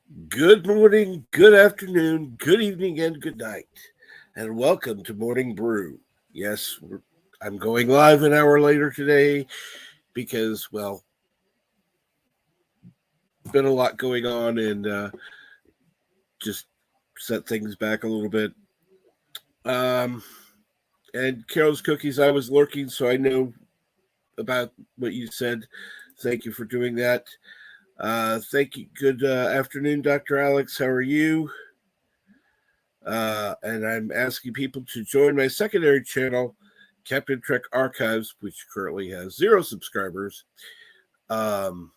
Good morning, good afternoon, good evening, and good night. And welcome to Morning Brew. Yes, I'm going live an hour later today because, well, been a lot going on and just set things back a little bit. Um, and Carol's Cookies, I was lurking, so I know about what you said. Thank you for doing that. Thank you. Good afternoon, Dr. Alex. How are you? And I'm asking people to join my secondary channel, Captain Trek Archives, which currently has 0 subscribers. Um,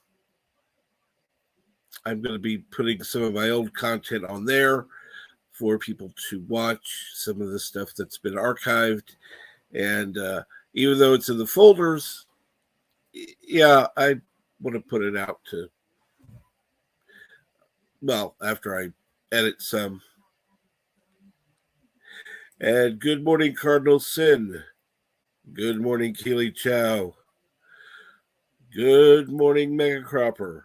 I'm going to be putting some of my old content on there for people to watch some of the stuff that's been archived. And even though it's in the folders, yeah, I want to put it out to, well, after I edit some. And good morning, Cardinal Sin. Good morning, Keely Chow. Good morning, Mega Cropper.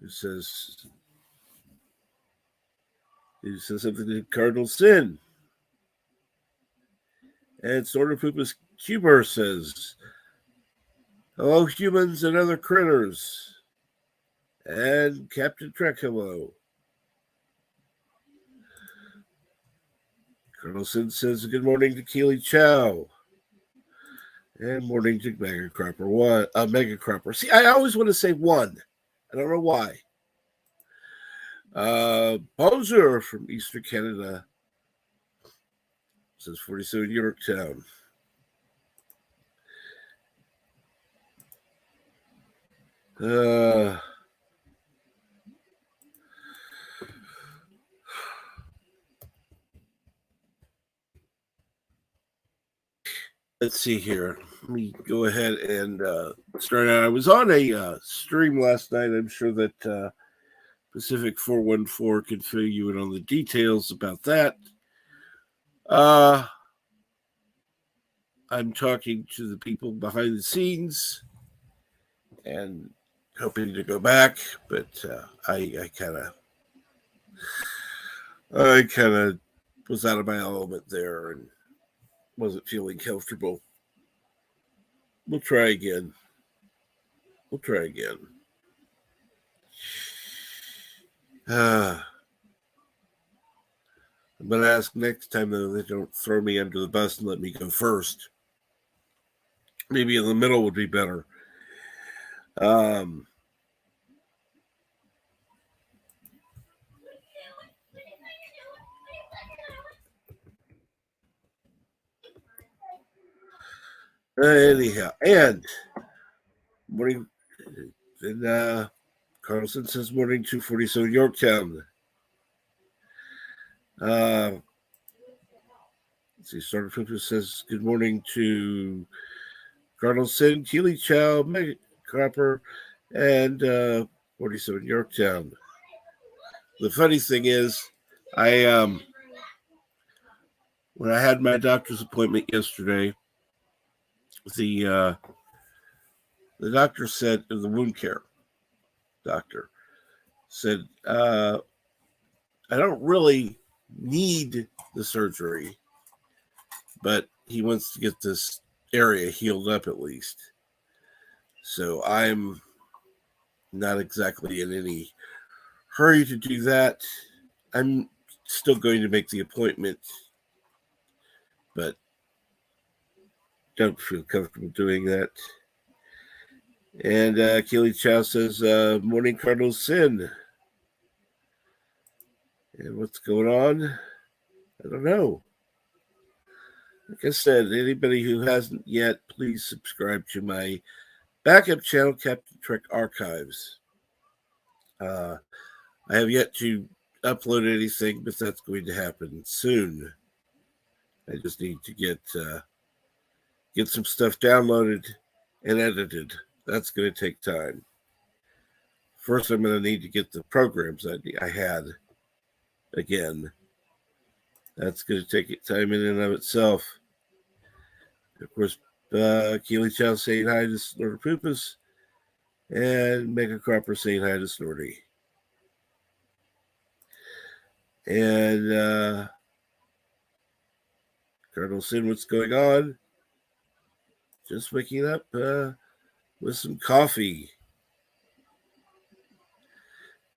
He says something to Cardinal Sin. And Sort of Poopus Cuber says, hello, humans and other critters. And Captain Trek, hello. Colonel Sin says, good morning to Keely Chow. And morning to Mega Cropper. Mega Cropper. See, I always want to say one. I don't know why. Bonjour from Eastern Canada. Says 47 Yorktown. Let's see here. Let me go ahead and start out. I was on a stream last night. I'm sure that Pacific 414 can fill you in on the details about that. I'm talking to the people behind the scenes and hoping to go back, but I kind of was out of my element there and wasn't feeling comfortable. We'll try again. I'm going to ask next time, though, they don't throw me under the bus and let me go first. Maybe in the middle would be better. Anyhow, and morning. Then Carlson says morning 247 Yorktown. Let's see, Starter Flipper says good morning to Cardinal Sin, Keely Chow, Mega Cropper, and 47 Yorktown. The funny thing is, I when I had my doctor's appointment yesterday, the doctor said, the wound care doctor said, I don't really need the surgery, but he wants to get this area healed up at least. So I'm not exactly in any hurry to do that. I'm still going to make the appointment, but don't feel comfortable doing that. And Keely Chow says, morning Cardinal Sin. And what's going on? I don't know. Like I said, anybody who hasn't yet, please subscribe to my backup channel, Captain Trek Archives. I have yet to upload anything, but that's going to happen soon. I just need to get some stuff downloaded and edited. That's going to take time. First, I'm going to need to get the programs I had again. That's going to take time in and of itself. Of course, Keely Chow saying hi to Snorter Poopus. And Mega Cropper saying hi to Snorty. And Colonel Sin, what's going on? Just waking up with some coffee.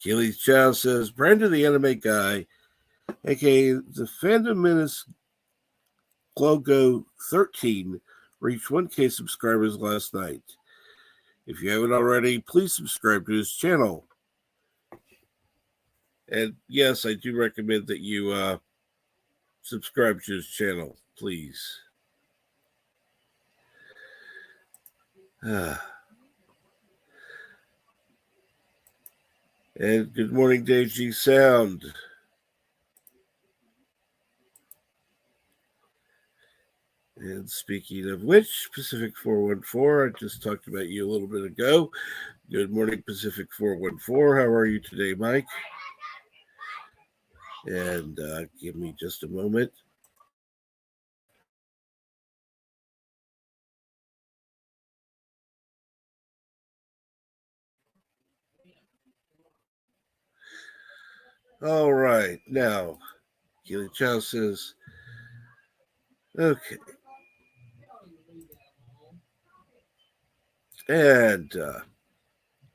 Keely Chow says, Brandon the Anime Guy, aka the Fandom Menace Glogo 13, reached 1K subscribers last night. If you haven't already, please subscribe to his channel. And yes, I do recommend that you subscribe to his channel, please. And good morning, Dave G Sound. And speaking of which, Pacific 414, I just talked about you a little bit ago. Good morning, Pacific 414. How are you today, Mike? And give me just a moment. All right. Now, Keely Chow says, okay. And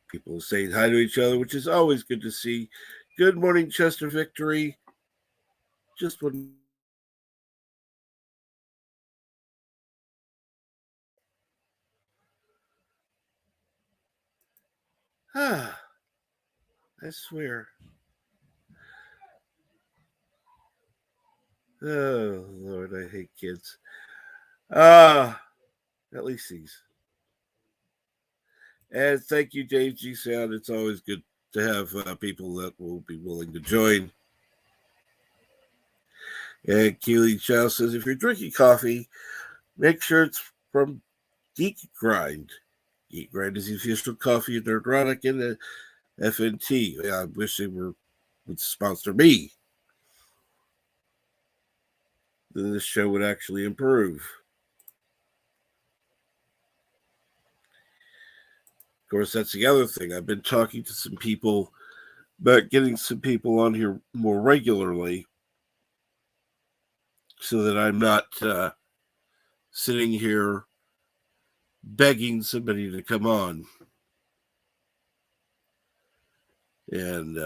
people saying hi to each other, which is always good to see. Good morning, Chester Victory. Just one. I swear. Oh, Lord, I hate kids. At least these. And thank you, Dave G Sound. It's always good to have people that will be willing to join. And Keely Chow says, if you're drinking coffee, make sure it's from Geek Grind. Geek Grind is the official coffee of Nerdrotic and the FNT. I wish they would sponsor me. Then this show would actually improve. Of course, that's the other thing. I've been talking to some people about getting some people on here more regularly so that I'm not sitting here begging somebody to come on. And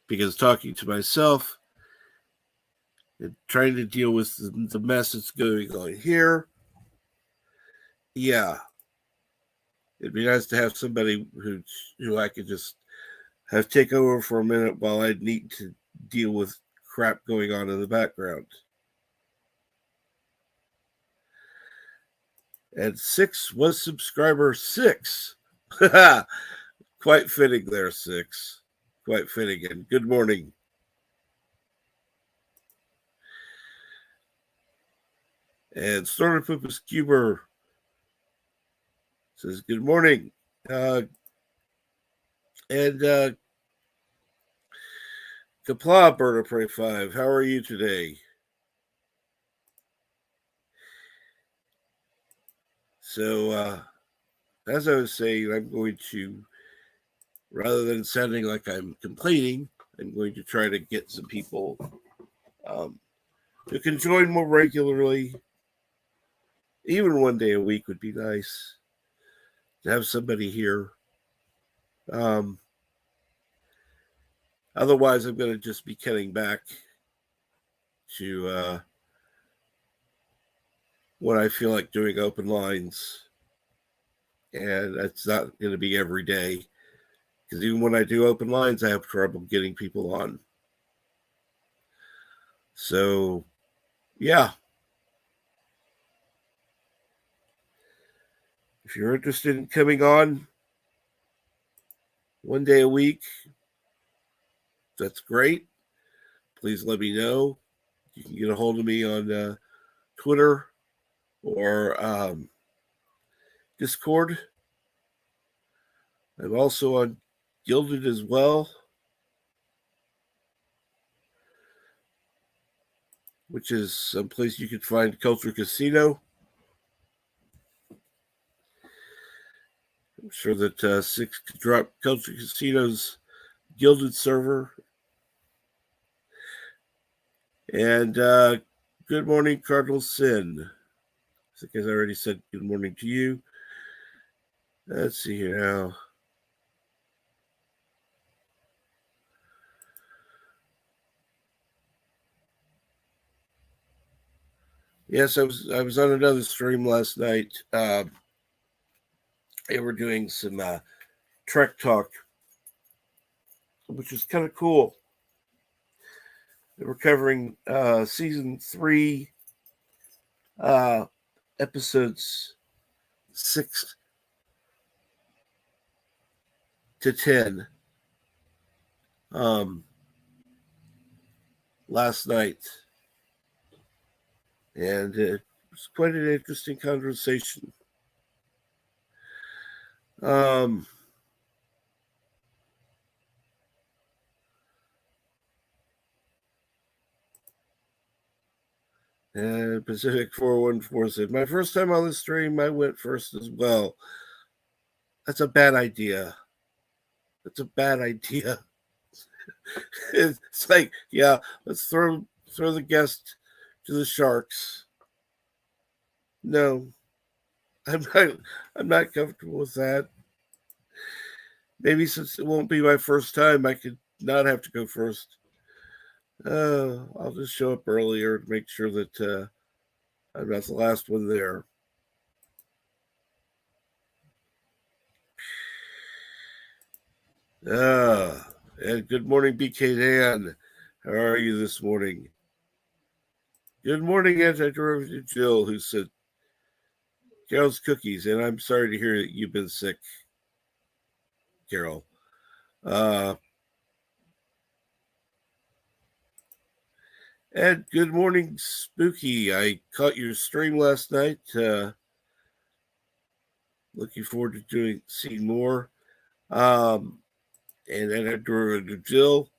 because talking to myself and trying to deal with the mess that's going on here, yeah, it'd be nice to have somebody who I could just have take over for a minute while I need to deal with crap going on in the background. And 6 was subscriber 6. Quite fitting there, 6. Quite fitting. And good morning. And Starter Poopus Cuber says, good morning. And Kapla Bird of Prey 5, how are you today? So, as I was saying, I'm going to, rather than sounding like I'm complaining, I'm going to try to get some people who can join more regularly. Even one day a week would be nice to have somebody here. Otherwise, I'm going to just be cutting back to when I feel like doing open lines. And that's not going to be every day. Because even when I do open lines, I have trouble getting people on. So, yeah. If you're interested in coming on one day a week, that's great. Please let me know. You can get a hold of me on Twitter or Discord. I'm also on Gilded as well, which is some place you can find Culture Casino. I'm sure that Six could drop Culture Casino's Gilded Server. And good morning, Cardinal Sin. I think I already said good morning to you. Let's see here now. Yes, I was on another stream last night. They were doing some Trek talk, which was kind of cool. They were covering season 3, episodes 6 to 10. Last night, and it was quite an interesting conversation. And Pacific 414 said, "My first time on the stream, I went first as well." That's a bad idea. That's a bad idea. It's like, yeah, let's throw the guest to the sharks. No, I'm not comfortable with that. Maybe since it won't be my first time, I could not have to go first. I'll just show up earlier to make sure that I'm not the last one there. And good morning, BK Dan. How are you this morning? Good morning, anti-derivative Jill, who said, Carol's cookies, and I'm sorry to hear that you've been sick, Carol. And good morning, Spooky. I caught your stream last night. Looking forward to seeing more. And anti-derivative Jill,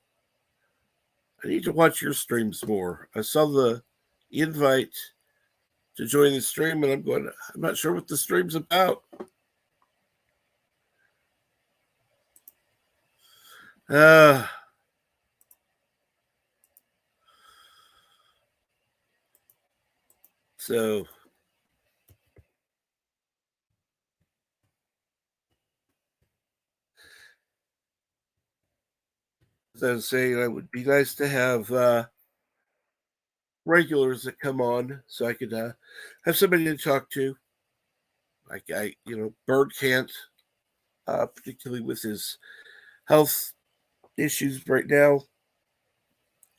I need to watch your streams more. I saw the invite to join the stream, and I'm not sure what the stream's about. So, as I was saying, it would be nice to have regulars that come on so I could have somebody to talk to. Like Bird can't, particularly with his health issues right now.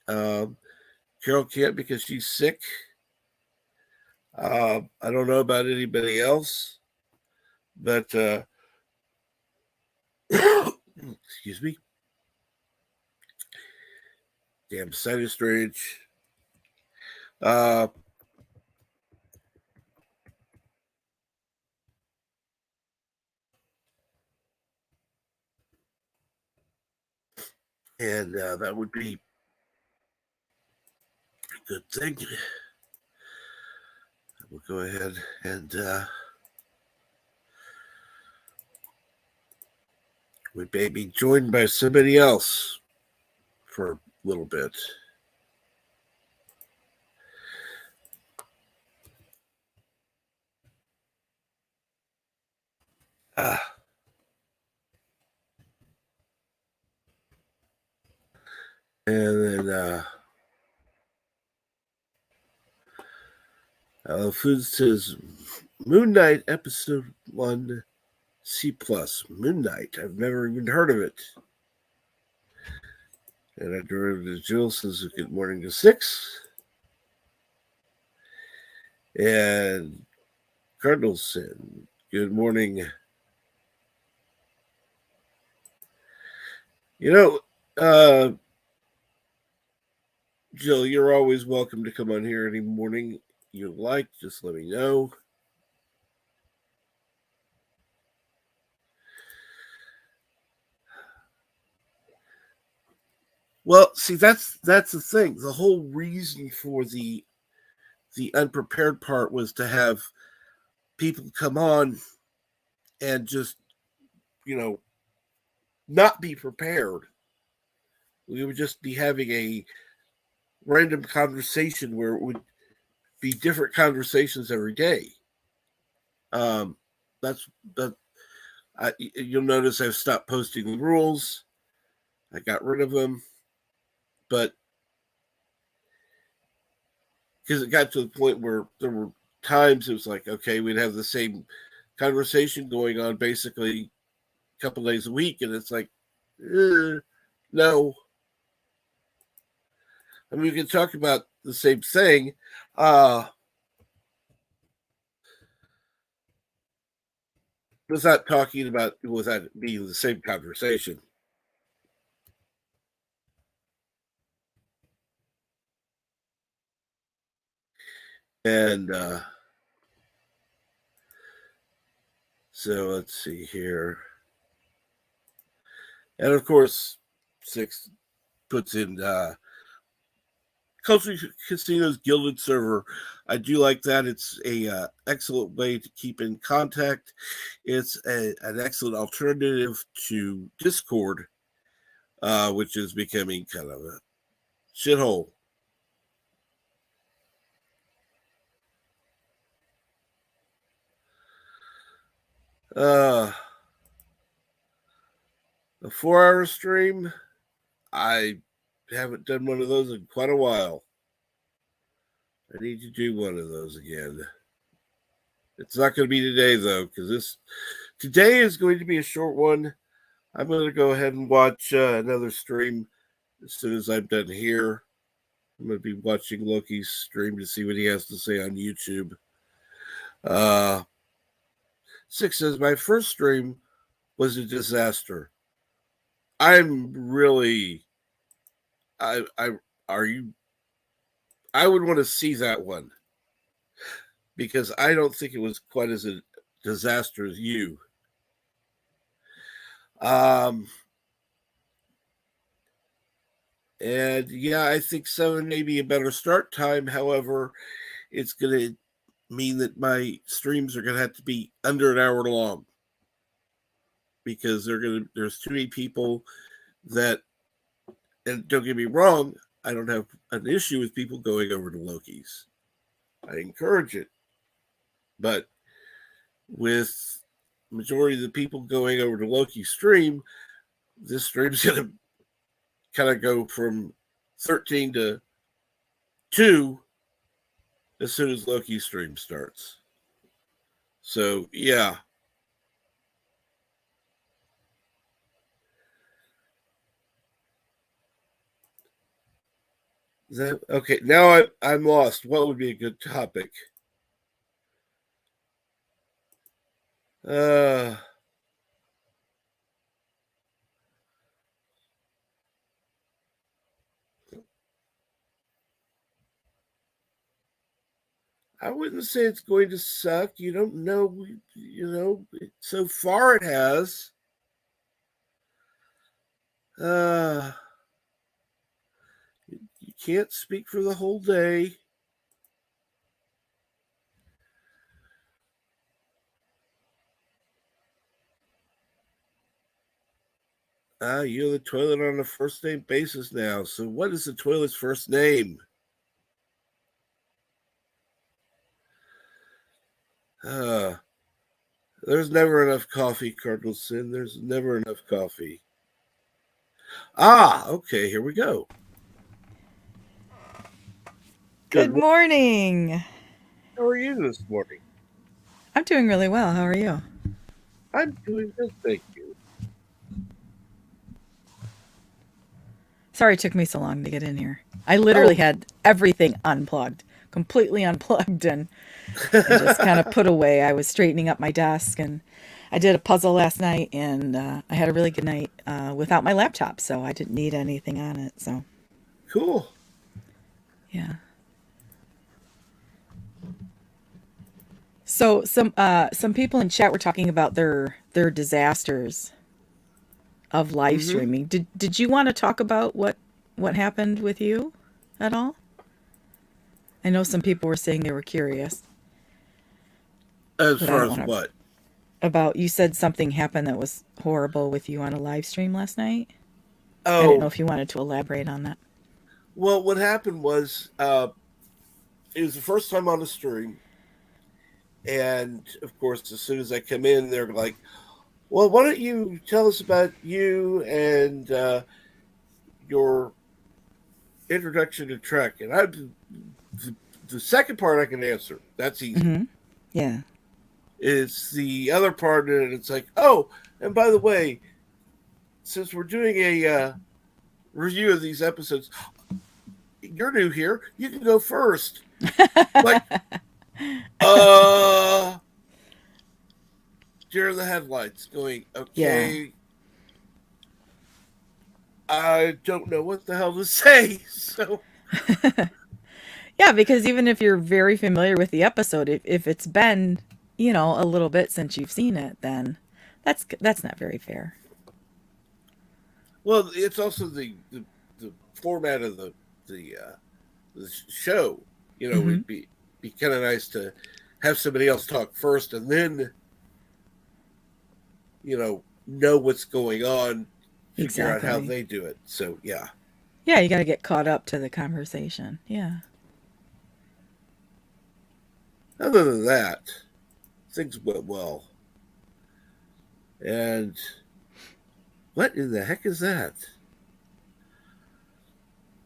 Carol can't because she's sick. I don't know about anybody else, but excuse me. Damn sinus drainage. And that would be a good thing. We'll go ahead and we may be joined by somebody else for a little bit. And then Food says Moon Knight episode 1 C+. Moon Knight. I've never even heard of it. And I derivative Jill says good morning to 6. And Cardinal Sin, good morning. Jill, you're always welcome to come on here any morning you like. Just let me know. Well, see, that's the thing. The whole reason for the unprepared part was to have people come on and just you know, not be prepared. We would just be having a random conversation where it would be different conversations every day. Um, that's that. You'll notice I've stopped posting the rules. I got rid of them, but because it got to the point where there were times it was like, okay, we'd have the same conversation going on basically a couple days a week, and it's like, no. I mean, we can talk about the same thing. Without talking about without being the same conversation. And so let's see here. And of course, Six puts in Culture Casino's Gilded Server. I do like that. It's a excellent way to keep in contact. It's an excellent alternative to Discord, which is becoming kind of a shithole. A 4-hour stream. I haven't done one of those in quite a while. I need to do one of those again. It's not going to be today, though, because today is going to be a short one. I'm going to go ahead and watch another stream as soon as I'm done here. I'm going to be watching Loki's stream to see what he has to say on YouTube. Six says, my first stream was a disaster. I'm really... I would want to see that one because I don't think it was quite as a disaster as you. And yeah, I think 7 may be a better start time. However, it's going to mean that my streams are going to have to be under an hour long because there's too many people that, and don't get me wrong, I don't have an issue with people going over to Loki's. I encourage it. But with majority of the people going over to Loki's stream, this stream's going to kind of go from 13 to 2 as soon as Loki's stream starts. So, yeah. Okay, now I'm lost. What would be a good topic? I wouldn't say it's going to suck. You don't know. So far it has. You can't speak for the whole day. You're the toilet on a first name basis now. So what is the toilet's first name? There's never enough coffee, Cardinal Sin. There's never enough coffee. Okay, here we go. Good morning. How are you this morning? I'm doing really well. How are you? I'm doing good, thank you. Sorry it took me so long to get in here. I literally had everything unplugged, completely unplugged, and just kind of put away. I was straightening up my desk, and I did a puzzle last night, and I had a really good night without my laptop, so I didn't need anything on it. So cool. Yeah. So some people in chat were talking about their disasters of live streaming. Did you want to talk about what happened with you at all? I know some people were saying they were curious. As far as what? about you said something happened that was horrible with you on a live stream last night. I didn't know Oh, if you wanted to elaborate on that. well, what happened was it was the first time on the stream. And of course, as soon as I come in, they're like, well, why don't you tell us about you and your introduction to Trek? And the second part I can answer. That's easy. Mm-hmm. Yeah. It's the other part, and it's like, oh, and by the way, since we're doing a review of these episodes, you're new here. You can go first. Like, deer in the headlights, going, Yeah. okay, I don't know what the hell to say. So, Yeah, because even if you're very familiar with the episode, if it's been, a little bit since you've seen it, then that's not very fair. well, it's also the format of the show. Mm-hmm. It'd be kind of nice to have somebody else talk first, and then know what's going on, figure out how Exactly. they do it. So yeah. Yeah, you got to get caught up to the conversation. Yeah. Other than that, things went well. And what in the heck is that?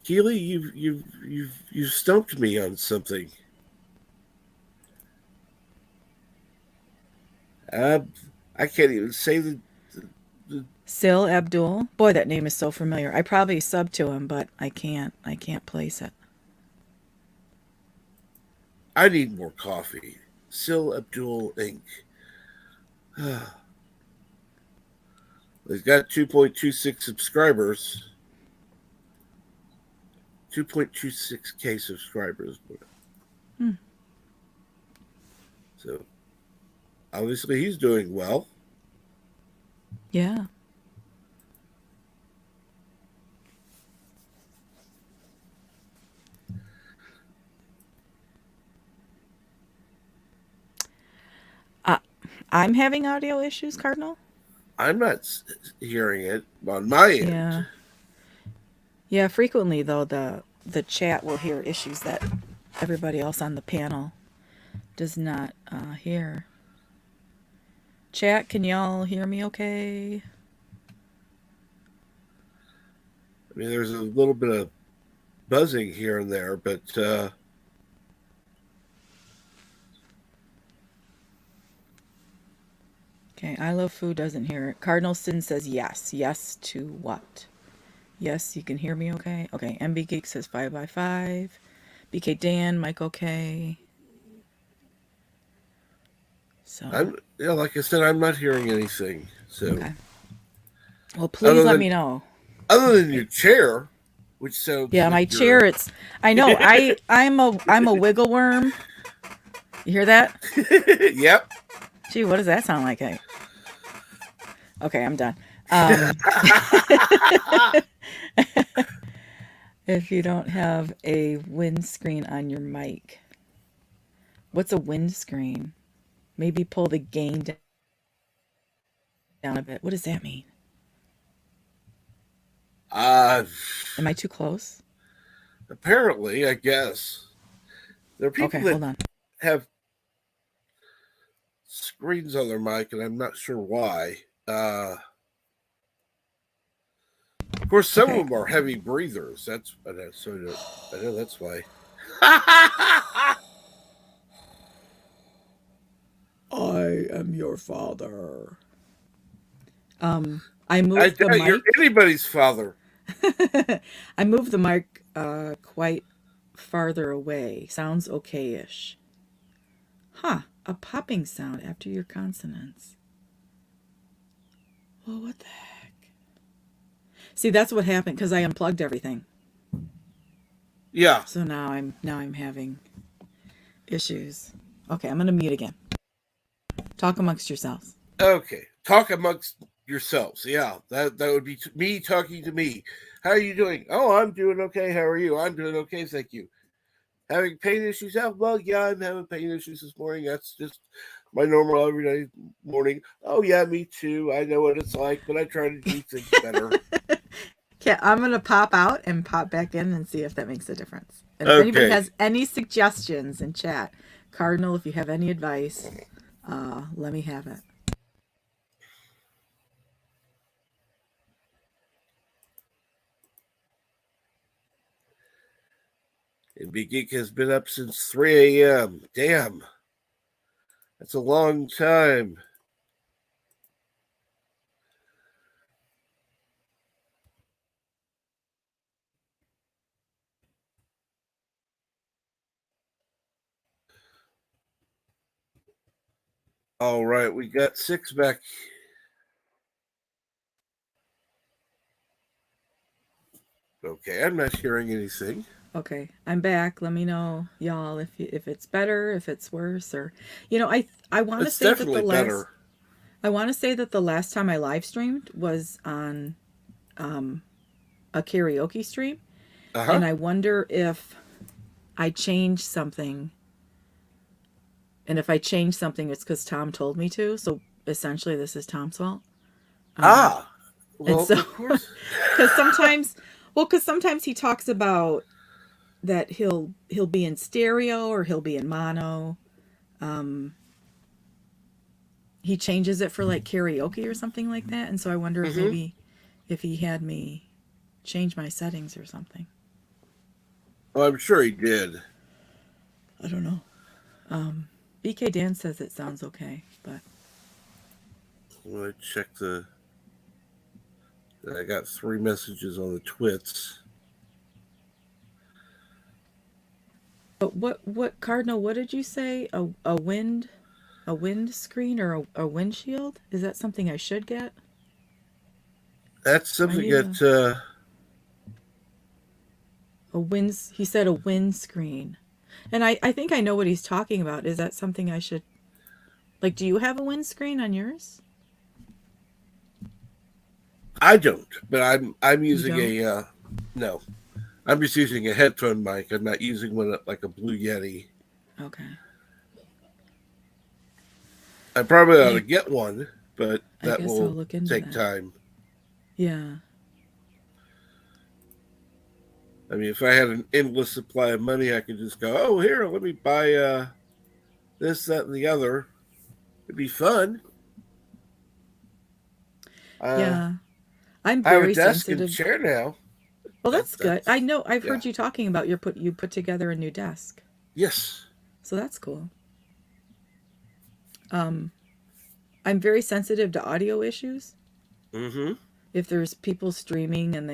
Keely, you've stumped me on something. Uh, I can't even say the Sil Abdul. Boy, that name is so familiar. I probably subbed to him, but I can't. I can't place it. I need more coffee. Sil Abdul Inc. They've got 2.26 subscribers. 2.26K subscribers. Hmm. So obviously he's doing well. Yeah. Uh, I'm having audio issues, Cardinal. I'm not hearing it on my end. Yeah. Yeah, frequently though the chat will hear issues that everybody else on the panel does not hear. Chat, can y'all hear me okay? I mean, there's a little bit of buzzing here and there, but Okay, I Love Food doesn't hear it. Cardinal Sin says yes. Yes to what? Yes, you can hear me okay? Okay, MB Geek says 5 by 5. BK Dan, Mike okay. So, like I said, I'm not hearing anything. So okay. Well, please other let than me know. other than your chair, which sounds Yeah, like my you're chair, I know. I'm a wiggle worm. You hear that? yep. Gee, what does that sound like? Okay, I'm done. Um, if you don't have a windscreen on your mic, what's a windscreen? Maybe pull the gain down a bit. What does that mean? uh, Am I too close? Apparently, I guess there are Okay, people that hold on. have screens on their mic, and I'm not sure why. Of course, some of Okay. them are heavy breathers. I know that's why. I am your father. I I moved the doubt you're mic. anybody's father. I moved the mic quite farther away. Sounds okay-ish. Huh, a popping sound after your consonants. Well, what the heck? See, that's what happened because I unplugged everything. Yeah. So now I'm having issues. Okay, I'm gonna mute again. Talk amongst yourselves. Okay. Talk amongst yourselves. Yeah, that would be me talking to me. How are you doing? Oh, I'm doing okay. How are you? I'm doing okay. Thank you. Having pain issues? Oh, well, yeah, I'm having pain issues this morning. That's just my normal everyday morning. Oh yeah, me too. I know what it's like, but I try to do things better. Okay, I'm gonna pop out and pop back in and see if that makes a difference. And if anybody Okay. has any suggestions in chat, Cardinal, if you have any advice, let me have it. And Big Geek has been up since 3 a.m. Damn. That's a long time. All right, we got 6 back. Okay, I'm not hearing anything. Okay, I'm back. Let me know, y'all, if it's better, if it's worse, or I want to It's say that definitely better. the last time I live streamed was on a karaoke stream, Uh huh. and I wonder if I changed something. And if I change something, it's because Tom told me to. So essentially, this is Tom's fault. Ah, And well, so, of course. because sometimes he talks about that he'll be in stereo or he'll be in mono. He changes it for like karaoke or something like that. And so I wonder if Mm-hmm. maybe if he had me change my settings or something. Well, I'm sure he did. I don't know. BK Dan says it sounds okay, but I'm gonna check the. I got 3 messages on the twits. what Cardinal? What did you say? A wind screen or a windshield? Is that something I should get? That's Do I something need that. a wind? He said a wind screen, and I think I know what he's talking about. Is that something I should like? Do you have a wind screen on yours? I don't, but I'm You using don't. a. No, I'm just using a headphone mic. I'm not using one like a Blue Yeti. Okay. I probably ought to I get one, but I that guess I'll will look into take that. time. Yeah. I mean, if I had an endless supply of money, I could just go, oh, here, let me buy this, that, and the other. It'd be fun. Uh, Yeah. I'm I have a very desk and sensitive. chair now. Well, that's good. I That's know. I've yeah, heard you talking about you put together a new desk, yes. so that's cool. I'm very sensitive to audio issues. Mm-hmm. If there's people streaming and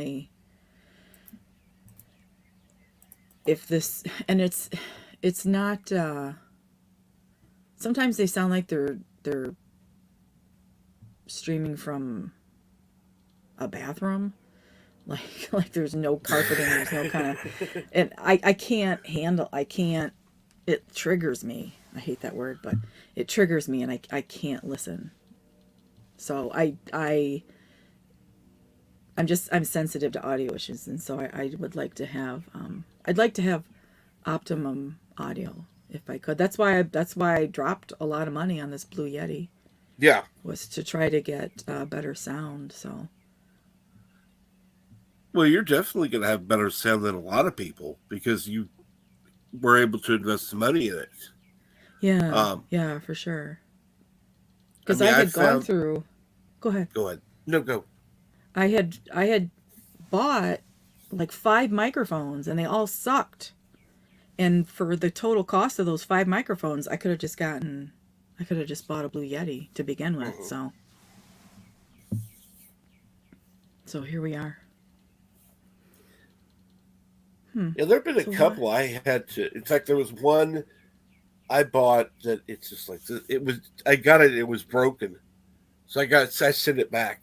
if this and it's not sometimes they sound like they're streaming from a bathroom, like there's no carpeting, there's no kind of, and I can't handle, I can't, it triggers me. I hate that word, but it triggers me and I can't listen. So I'm sensitive to audio issues, and so I would like to have I'd like to have optimum audio if I could. That's why I dropped a lot of money on this Blue Yeti, Yeah. was to try to get better sound. So Well, you're definitely going to have better sound than a lot of people because you were able to invest the money in it. yeah, Um, yeah, for sure. I Because mean, I I had gone found. through. Go ahead. Go ahead. No, go. I had bought like 5 microphones and they all sucked. And for the total cost of those 5 microphones, I could have just bought a Blue Yeti to begin with. Mm-hmm. So here we are. Yeah, there have been a So what? couple I had to. In fact, there was one I bought that it's just like it was. I got it. It was broken, so I sent it back,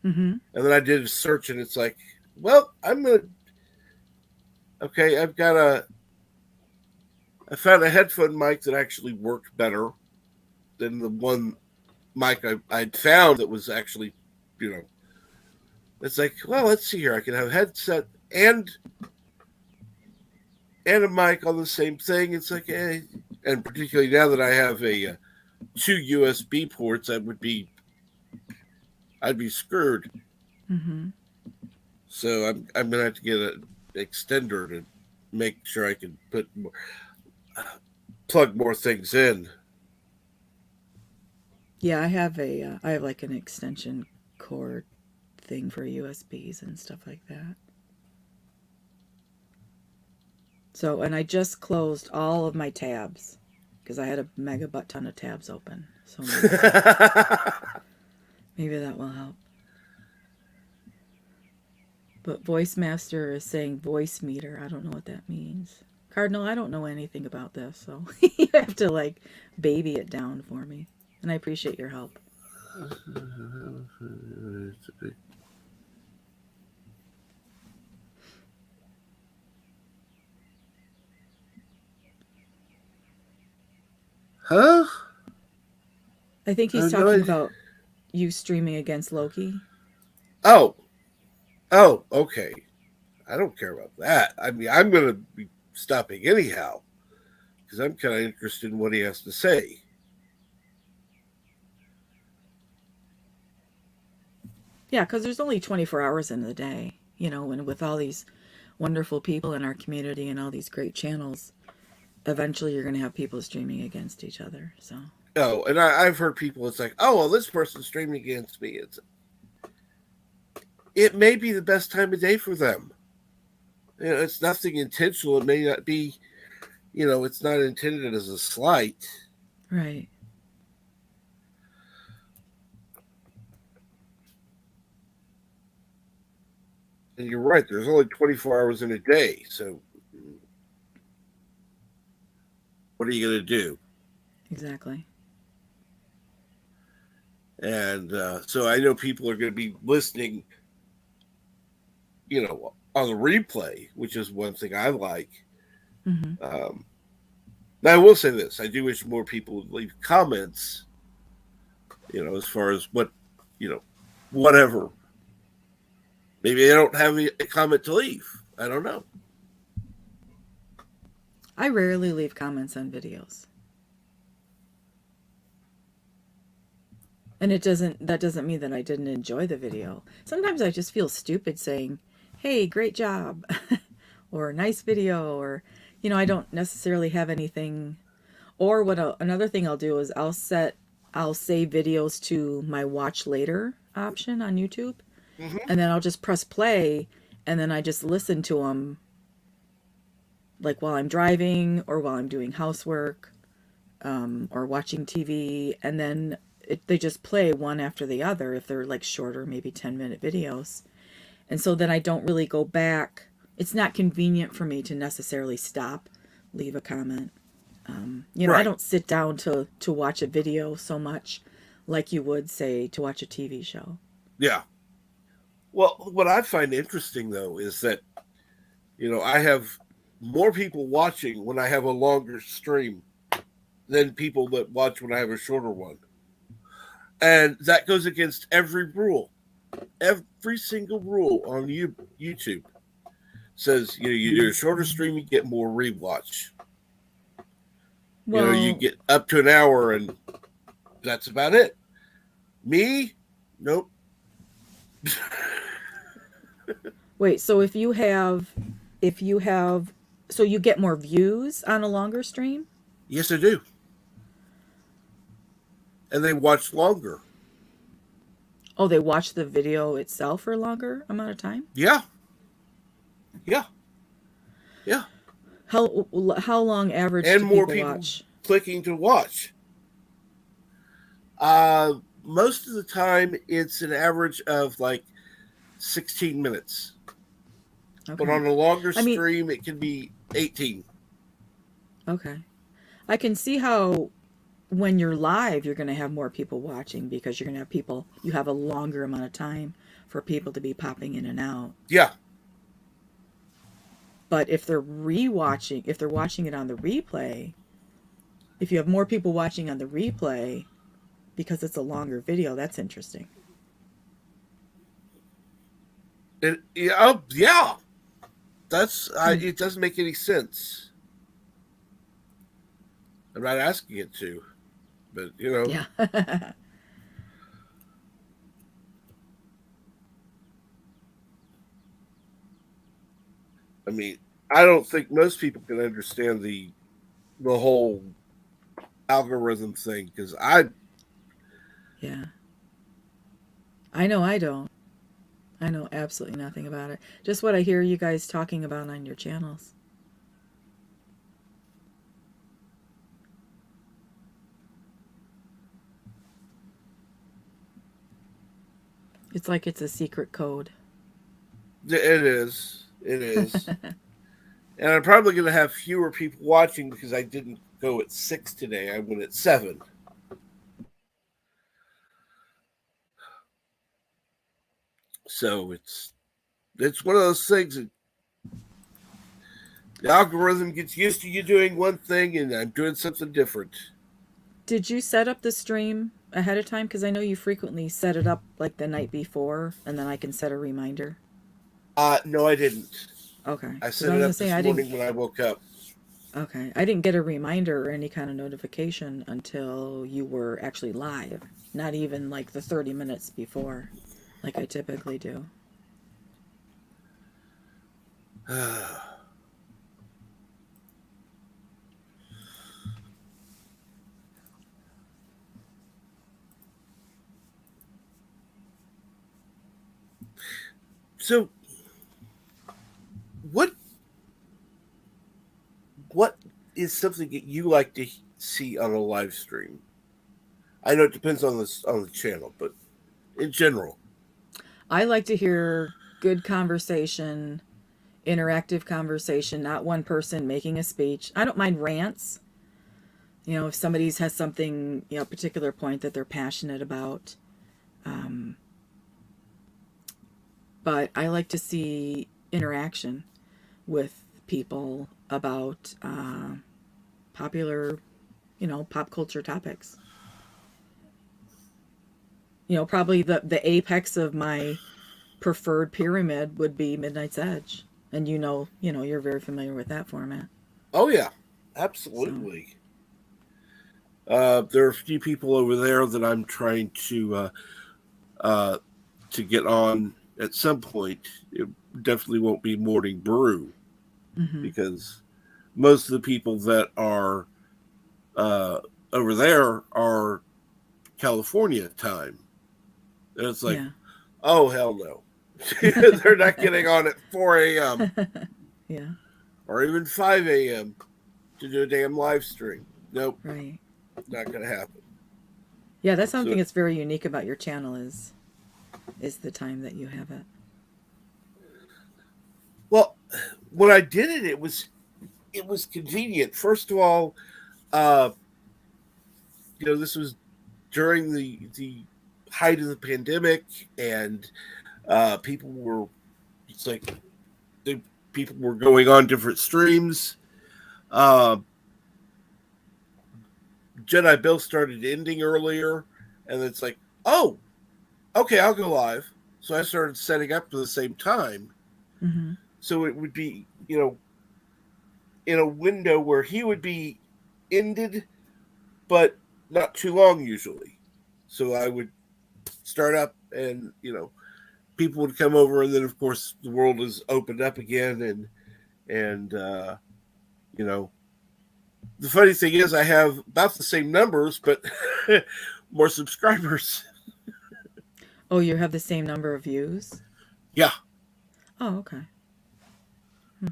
Mm-hmm. and then I did a search, and it's like, well, I'm gonna. Okay, I found a headphone mic that actually worked better than the one mic I'd found that was actually, you know, it's like, well, let's see here. I can have a headset and a mic on the same thing. It's like, and particularly now that I have two USB ports, I'd be screwed. Mm-hmm. So I'm gonna have to get an extender to make sure I can plug more things in. Yeah, I have like an extension cord thing for USBs and stuff like that. So, and I just closed all of my tabs because I had a mega butt ton of tabs open. So maybe that will help. But Voice Master is saying voice meter. I don't know what that means. Cardinal, I don't know anything about this, so you have to like baby it down for me. And I appreciate your help. Huh? I think he's No talking idea. about you streaming against Loki. Oh, okay. I don't care about that. I mean, I'm going to be stopping anyhow because I'm kind of interested in what he has to say. Yeah, because there's only 24 hours in the day, you know, and with all these wonderful people in our community and all these great channels, eventually you're going to have people streaming against each other. So, Oh, and I've heard people. It's like, oh, well, this person's streaming against me. It may be the best time of day for them. You know, it's nothing intentional. It may not be. You know, it's not intended as a slight. right. And you're right. There's only 24 hours in a day. So, what are you going to do? Exactly. And so I know people are going to be listening, you know, on the replay, which is one thing I like. Mm-hmm. Now, I will say this: I do wish more people would leave comments. You know, as far as what, you know, whatever. Maybe they don't have a comment to leave. I don't know. I rarely leave comments on videos. And that doesn't mean that I didn't enjoy the video. Sometimes I just feel stupid saying, "Hey, great job." or "nice video," or you know, I don't necessarily have anything. Or another thing I'll do is I'll save videos to my watch later option on YouTube, Mm-hmm. and then I'll just press play, and then I just listen to them like while I'm driving or while I'm doing housework, or watching TV, and then they just play one after the other if they're like shorter, maybe 10-minute videos. And so then I don't really go back. It's not convenient for me to necessarily stop, leave a comment. You know, I Right. don't sit down to watch a video so much like you would say to watch a TV show. Yeah. Well, what I find interesting though is that I have more people watching when I have a longer stream than people that watch when I have a shorter one, and that goes against every rule. Every single rule on YouTube says you do a shorter stream, you get more rewatch. You Well, get up to an hour, and that's about it. Me, nope. wait, so if you have so you get more views on a longer stream? Yes, I do, and they watch longer. Oh, they watch the video itself for a longer amount of time? Yeah, yeah, yeah, How long average and do more people people watch? clicking to watch. Most of the time, it's an average of like 16 minutes, but Okay. on a longer I mean, stream, it can be 18. okay. I can see how when you're live, you're going to have more people watching because you're going to have people, you have a longer amount of time for people to be popping in and out. Yeah, But if they're watching it on the replay, if you have more people watching on the replay because it's a longer video, that's interesting. yeah. Hmm. It doesn't make any sense. I'm not asking it to. But Yeah. I mean, I don't think most people can understand the whole algorithm thing because Yeah. I know I don't. I know absolutely nothing about it. Just what I hear you guys talking about on your channels. It's like it's a secret code. it is. It is. And I'm probably going to have fewer people watching because I didn't go at 6 today. I went at 7. So it's one of those things that the algorithm gets used to you doing one thing and I'm doing something different. Did you set up the stream ahead of time? Because I know you frequently set it up like the night before, and then I can set a reminder. No, I didn't. Okay. I Because set I it was gonna up say this I didn't. morning when I woke up. Okay, I didn't get a reminder or any kind of notification until you were actually live. Not even like the 30 minutes before, like I typically do. So what what is something that you like to see on a live stream? I know it depends on the channel, but in general. I like to hear good conversation, interactive conversation, not one person making a speech. I don't mind rants. If somebody's has something, particular point that they're passionate about. Um, but I like to see interaction with people about popular, pop culture topics. Probably the apex of my preferred pyramid would be Midnight's Edge. And you're very familiar with that format. Oh yeah, So, absolutely. There are a few people over there that I'm trying uh, to get on at some point. It definitely won't be Morning Brew hmm, because most of the people that are uh, over there are California time, and it's like, yeah. oh hell no, they're not getting on at 4 a.m. Yeah, or even 5 a.m. to do a damn live stream. Nope, right. not gonna happen. Yeah, that's So, something that's very unique about your channel is the time that you have it. well, when I did it, it was convenient. First of all, uh, this was during the height of the pandemic, and people were it's like the people were going on different streams. Uh, Jedi Bill started ending earlier, and it's like, oh, okay, I'll go live. So I started setting up for the same time, Hmm. so it would be in a window where he would be ended, but not too long usually. So I would start up, and people would come over, and then of course the world is opened up again, and you know the funny thing is I have about the same numbers, but more subscribers. Oh, you have the same number of views? Yeah, Oh, okay. Hmm.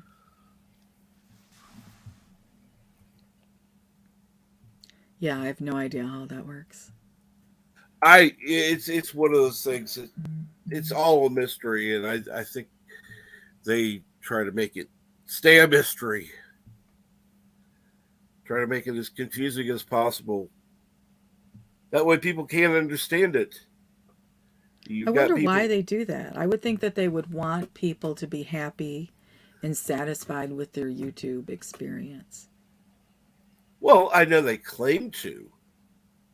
Yeah, I have no idea how that works. it's one of those things that it's all a mystery, and I think they try to make it stay a mystery, try to make it as confusing as possible. That way people can't understand it. I You've got wonder why people. they do that. I would think that they would want people to be happy and satisfied with their YouTube experience. Well, I know they claim to,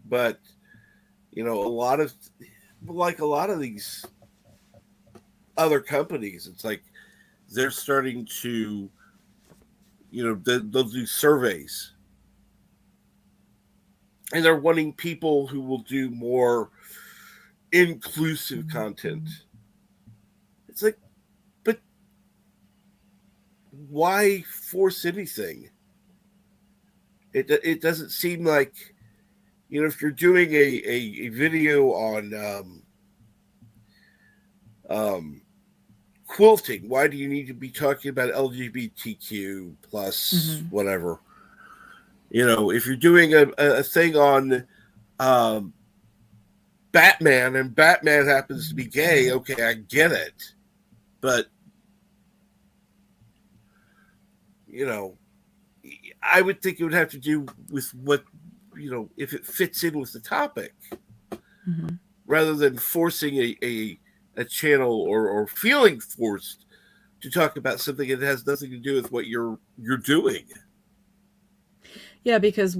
but a lot of like a lot of these other companies, it's like they're starting to they'll do surveys and they're wanting people who will do more inclusive content. It's like, but why force anything? It doesn't seem like, if you're doing a video on um, quilting, why do you need to be talking about LGBTQ plus Mm-hmm. whatever? If you're doing a thing on um, Batman, and Batman happens to be gay, okay, I get it. But, you know, I would think it would have to do with what, if it fits in with the topic, Mm-hmm. rather than forcing a channel, or feeling forced to talk about something that has nothing to do with what you're doing. Yeah, because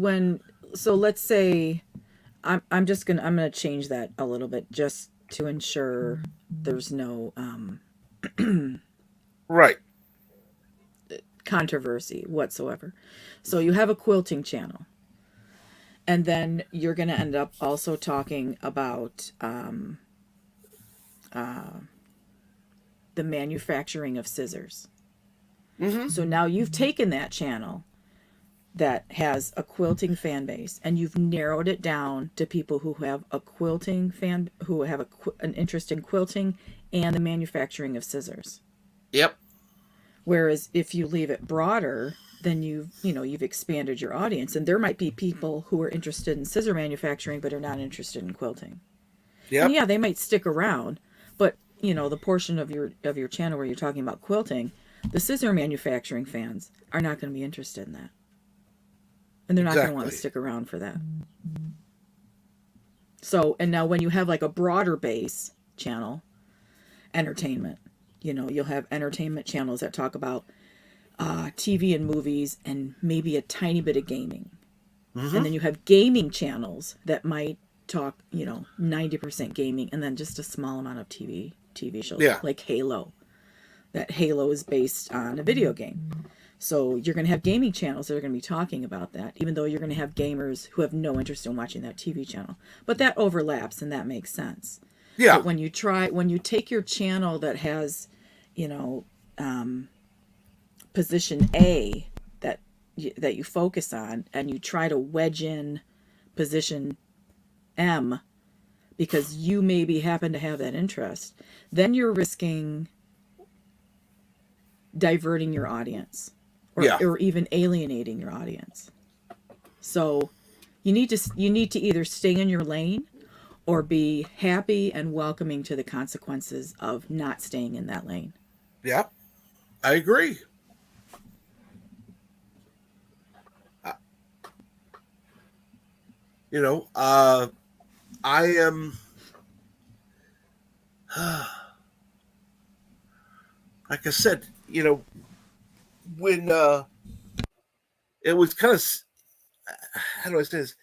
so let's say I'm gonna change that a little bit just to ensure there's no Right. controversy whatsoever. So you have a quilting channel, and then you're gonna end up also talking about the manufacturing of scissors. Mm-hmm. So now you've taken that channel that has a quilting fan base and you've narrowed it down to people who have a quilting fan who have an interest in quilting and the manufacturing of scissors. Yep. Whereas if you leave it broader, then you've expanded your audience, and there might be people who are interested in scissor manufacturing but are not interested in quilting. And Yep. yeah, they might stick around, but the portion of your channel where you're talking about quilting, the scissor manufacturing fans are not going to be interested in that. And they're not going to want to Exactly. stick around for that. So, and now when you have like a broader base channel, entertainment, you'll have entertainment channels that talk about TV and movies and maybe a tiny bit of gaming. And Mm-hmm. then you have gaming channels that might talk, 90% gaming and then just a small amount of TV shows Yeah. like Halo. That Halo is based on a video game. So you're going to have gaming channels that are going to be talking about that, even though you're going to have gamers who have no interest in watching that TV channel. But that overlaps and that makes sense. Yeah. But when you take your channel that has, you know, position A that you focus on, and you try to wedge in position M because you maybe happen to have that interest, then you're risking diverting your audience, Yeah. or even alienating your audience. So you need to either stay in your lane or be happy and welcoming to the consequences of not staying in that lane. Yeah. I agree. Uh, you know, I am, like I said, when it was kind of, how do I say this?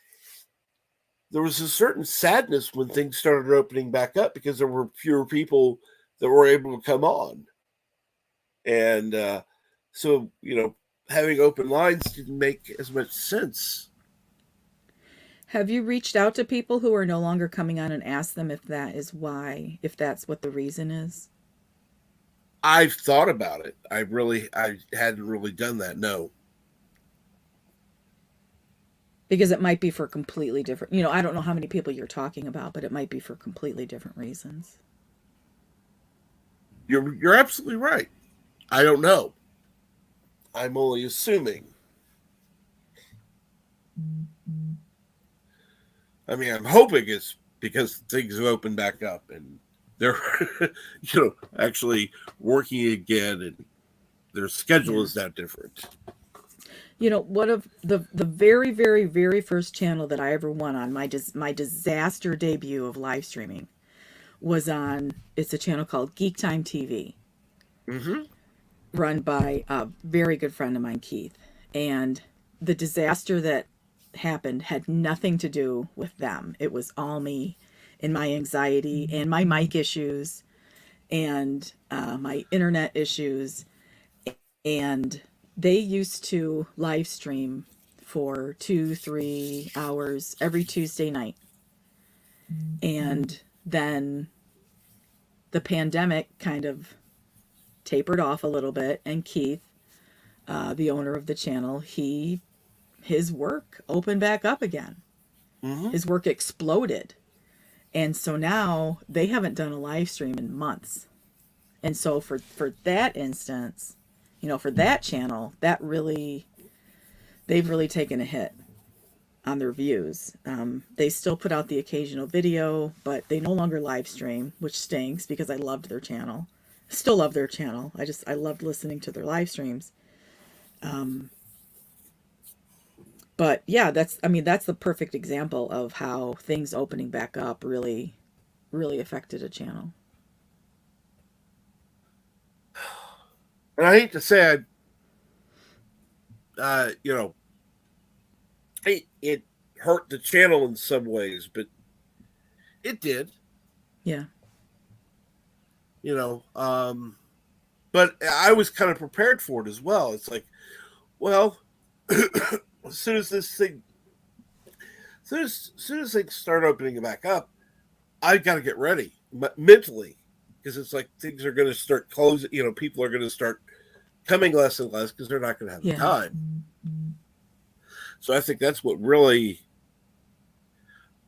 There was a certain sadness when things started opening back up because there were fewer people that were able to come on. And so, having open lines didn't make as much sense. Have you reached out to people who are no longer coming on and asked them if that's what the reason is? I've thought about it. I hadn't really done that. No. Because it might be for completely different, I don't know how many people you're talking about, but it might be for completely different reasons. You're absolutely right. I don't know. I'm only assuming. I mean, I'm hoping it's because things have opened back up and they're, actually working again, and their schedule Yeah. is now different. One of the very, very, very first channel that I ever went on, my disaster debut of live streaming, was on, it's a channel called Geek Time TV, Mm-hmm. run by a very good friend of mine, Keith. And the disaster that happened had nothing to do with them. It was all me and my anxiety and my mic issues and my internet issues. And they used to live stream for 2-3 hours every Tuesday night. And then the pandemic kind of tapered off a little bit, and Keith, the owner of the channel, his work opened back up again. Mm-hmm. His work exploded. And so now they haven't done a live stream in months. And so for that instance, for that channel, they've really taken a hit on their views. They still put out the occasional video, but they no longer live stream, which stinks because I loved their channel. Still love their channel. I loved listening to their live streams. But yeah, that's the perfect example of how things opening back up really, really affected a channel. And I hate to say it hurt the channel in some ways, but it did. Yeah. But I was kind of prepared for it as well. It's like, well, as soon as things start opening back up, I got to get ready mentally, because it's like things are going to start closing. People are going to start coming less and less because they're not going to have the time. So I think that's what really.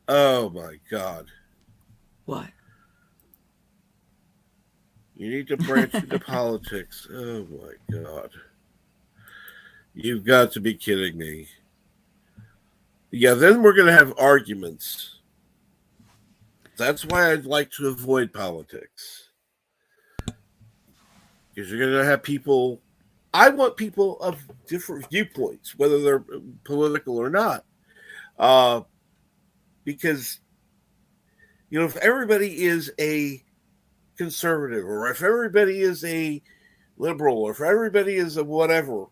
Oh my God! What? You need to branch into politics. Oh my God! You've got to be kidding me. Yeah, then we're going to have arguments. That's why I'd like to avoid politics. Because you're going to have people. I want people of different viewpoints, whether they're political or not. Because, if everybody is a conservative, or if everybody is a liberal, or if everybody is a whatever,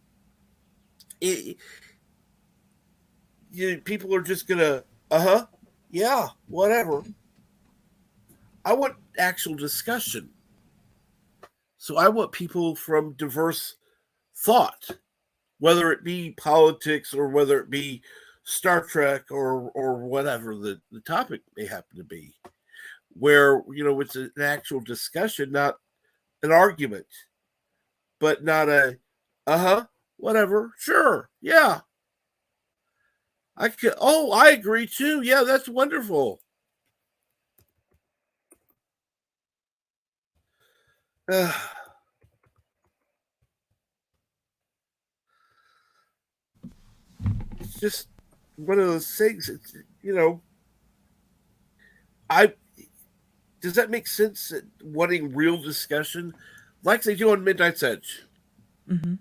people are just going to, yeah, whatever. I want actual discussion. So I want people from diverse thought, whether it be politics or whether it be Star Trek or whatever the topic may happen to be, where, it's an actual discussion, not an argument, but not a, whatever, sure, yeah. I agree too. Yeah, that's wonderful. It's just one of those things. It's, does that make sense? Wanting real discussion, like they do on Midnight's Edge. Mm-hmm.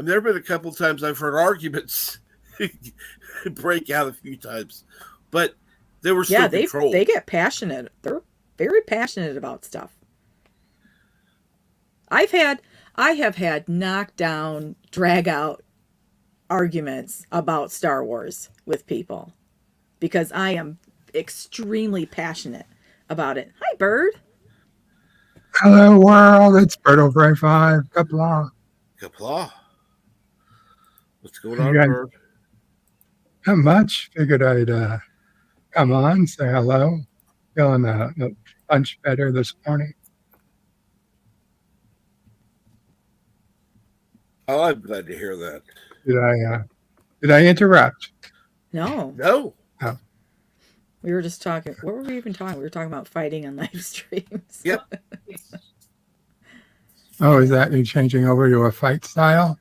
There have been a couple times I've heard arguments break out a few times, but they were still controlled. They get passionate. They're very passionate about stuff. I have had knockdown, drag out arguments about Star Wars with people because I am extremely passionate about it. Hi, Bird. Hello, world. It's Bird05. Kapla. Kapla. What's going on, Bird? Not much. Figured I'd come on, say hello. Feeling a bunch better this morning. Oh, I'm glad to hear that. Did I interrupt? No. Oh. We were just talking. What were we even talking? We were talking about fighting on live streams. Yep. Oh, is that you changing over to a fight style?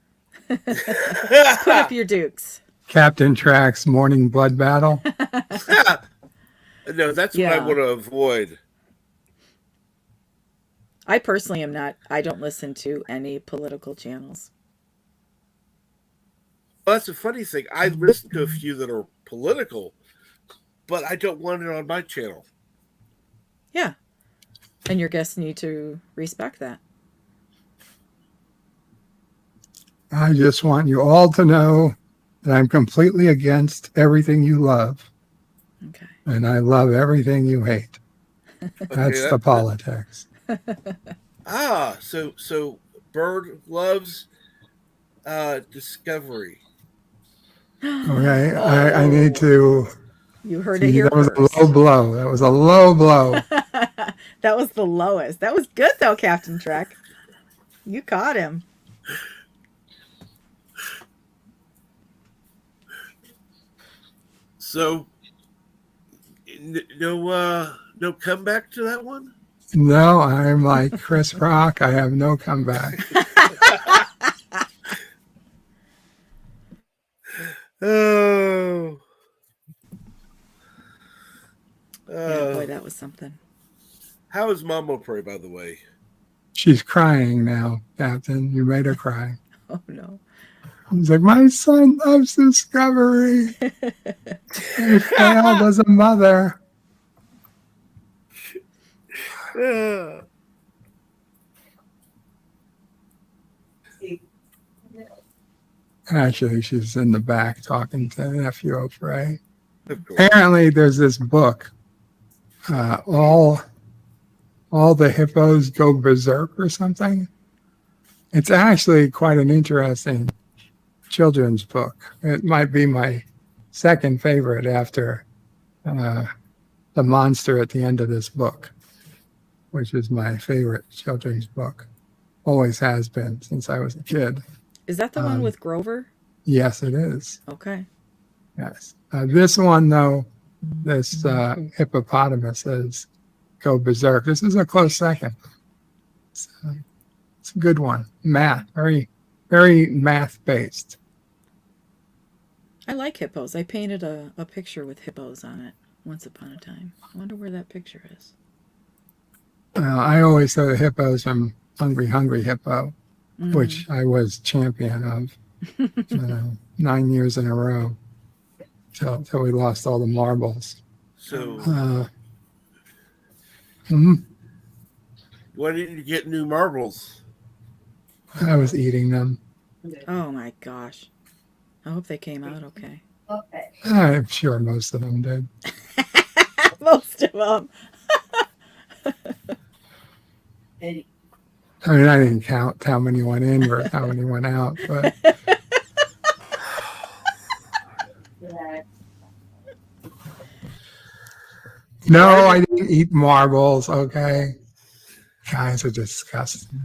Put up your dukes. Captain Track's morning blood battle. No, that's what I want to avoid. I personally am not. I don't listen to any political channels. Well, that's a funny thing. I listen to a few that are political, but I don't want it on my channel. Yeah. And your guests need to respect that. I just want you all to know that I'm completely against everything you love. Okay. And I love everything you hate. That's the politics. So Bird loves Discovery. Okay, I need to. You heard it See, here that was a first. low blow. That was a low blow. That was the lowest. That was good though, Captain Trek. You caught him. So, no comeback to that one. No, I'm like Chris Rock. I have no comeback. Oh, Yeah, boy, that was something. How is Mama Pray, by the way? She's crying now, Captain. You made her cry. Oh no. He's like, my son loves Discovery. I failed as a mother. Yeah. Actually, she's in the back talking to nephew O'Fray. Of course. Apparently, there's this book. All the hippos go berserk or something. It's actually quite an interesting children's book. It might be my second favorite after the monster at the end of this book, which is my favorite children's book. Always has been since I was a kid. Is that the one with Grover? Yes, it is. Okay. Yes. This one, though, this hippopotamuses go berserk. This is a close second. It's a good one. Math, very, very math-based. I like hippos. I painted a picture with hippos on it once upon a time. I wonder where that picture is. I always thought of hippos from Hungry Hungry Hippo, which I was champion of 9 years in a row till we lost all the marbles. So, why didn't you get new marbles? I was eating them. Oh my gosh. I hope they came out okay. I'm sure most of them did. Most of them. I mean, I didn't count how many went in or how many went out, but no, I didn't eat marbles. Okay, guys are disgusting.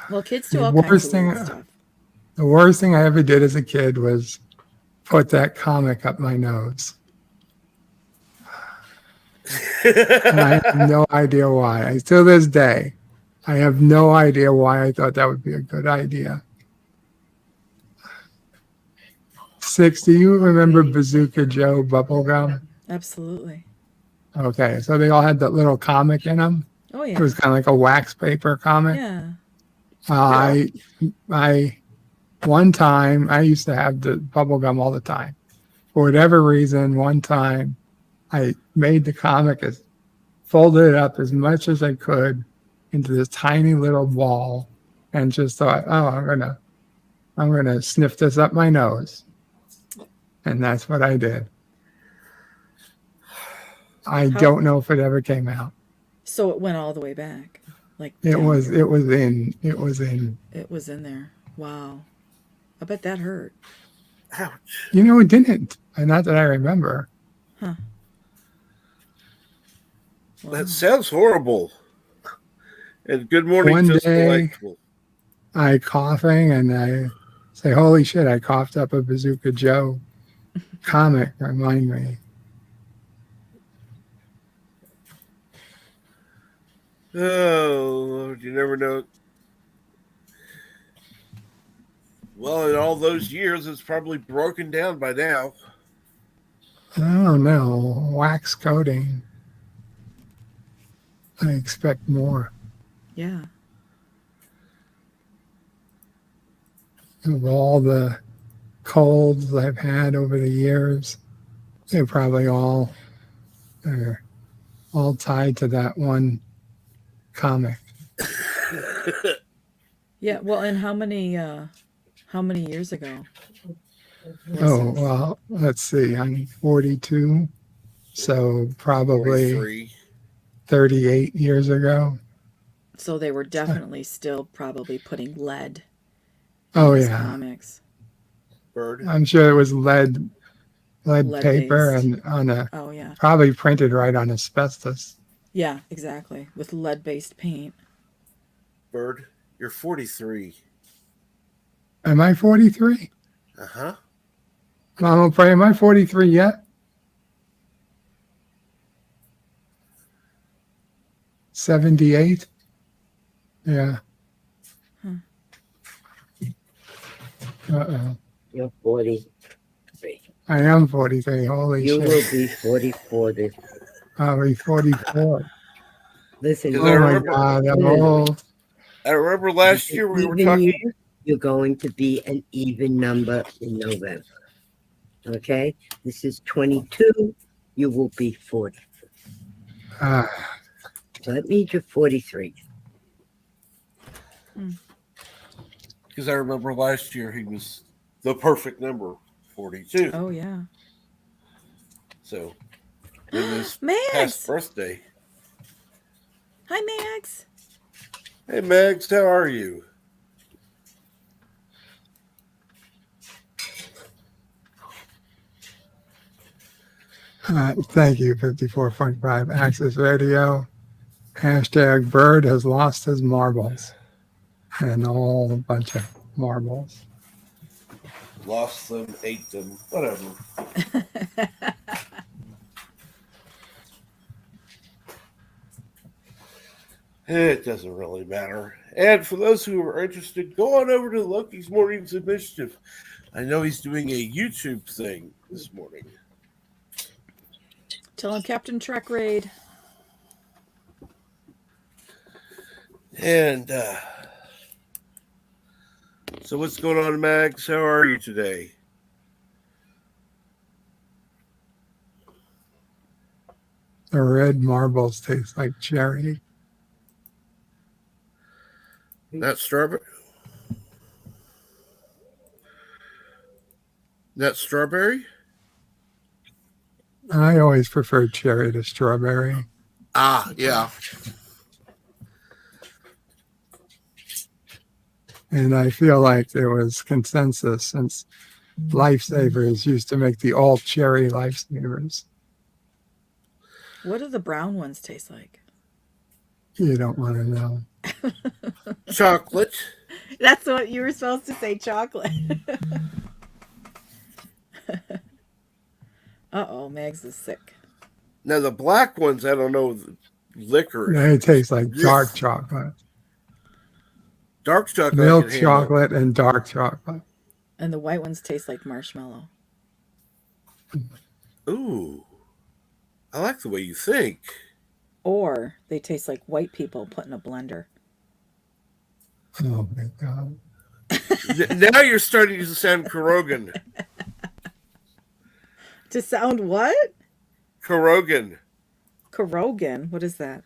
Well, kids do all kinds of weird stuff. The worst thing I ever did as a kid was put that comic up my nose. And I have no idea why. Till this day, I have no idea why I thought that would be a good idea. 6, do you remember Bazooka Joe bubblegum? Absolutely. Okay, so they all had that little comic in them. Oh yeah. It was kind of like a wax paper comic. Yeah. I one time I used to have the bubblegum all the time. For whatever reason, one time I made the comic folded it up as much as I could into this tiny little ball and just thought, oh, I'm gonna sniff this up my nose. And that's what I did. I don't know if it ever came out. So it went all the way back. Like it was in there. Wow. I bet that hurt. Ouch. It didn't. Not that I remember. Huh. Wow. That sounds horrible. And good morning, one just day, delightful. I coughing and I say, holy shit, I coughed up a Bazooka Joe comic. Remind me. Oh, Lord, you never know. Well, in all those years, it's probably broken down by now. I don't know. Wax coating. I expect more. Yeah. Of all the colds I've had over the years, they're probably all tied to that one comic. Yeah. Well, and how many years ago? Well, let's see. I'm 42, so probably 43. 38 years ago. So they were definitely still probably putting lead in Oh those yeah. comics. Bird. I'm sure it was lead paper Lead-based. and on a Oh, yeah. probably printed right on asbestos. Yeah, exactly. With lead-based paint. Bird, you're 43. Am I 43? Uh-huh. Mama pray, am I 43 yet? 78? Yeah. Uh-oh. You're 43. I am 43. Holy You shit. will be 44 this. I'll be 44. Listen, Because I Oh my remember, God, I'm old. I remember last year we were even talking. year, you're going to be an even number in November. Okay? This is 22. You will be 40. Ah, So that means you're 43. Because I remember last year he was the perfect number, 42. Oh, yeah. So, in this past Mags! birthday. Hi, Mags. Hey, Mags, how are you? thank you, 54.5 Access Radio. Hashtag Bird has lost his marbles. And all a bunch of marbles. Lost them, ate them, whatever. It doesn't really matter. And for those who are interested, go on over to Loki's Mornings of Mischief. I know he's doing a YouTube thing this morning. Tell him Captain Trek Raid. And so what's going on, Mags? How are you today? The red marbles taste like cherry. Not strawberry? Not strawberry? I always prefer cherry to strawberry. Ah, yeah. And I feel like there was consensus since Lifesavers used to make the all cherry Lifesavers. What do the brown ones taste like? You don't want to know. Chocolate. That's what you were supposed to say, chocolate. Uh-oh, Mags is sick. Now, the black ones, I don't know, liquor. They taste like dark chocolate. Dark chocolate. Milk chocolate and dark chocolate. And the white ones taste like marshmallow. Ooh. I like the way you think. Or they taste like white people put in a blender. Oh my God. Now you're starting to sound Kurogan. To sound what? Kurogan. Kurogan? What is that?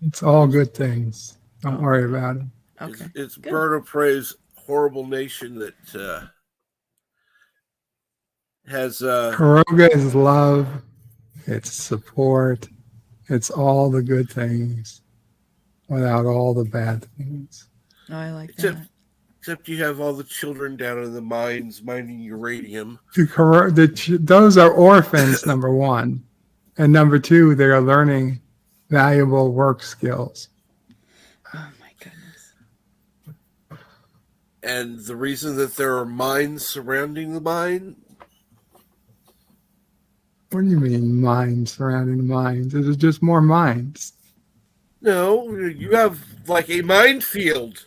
It's all good things. Don't worry about it. Okay. It's Good. Bird of Prey's horrible nation that has... Kuroga is love. It's support. It's all the good things without all the bad things. Oh, I like that. Except you have all the children down in the mines mining uranium. Those are orphans, number one. And number two, they are learning valuable work skills. Oh, my goodness. And the reason that there are mines surrounding the mine... What do you mean mines surrounding the mines? There's just more mines. No, you have like a minefield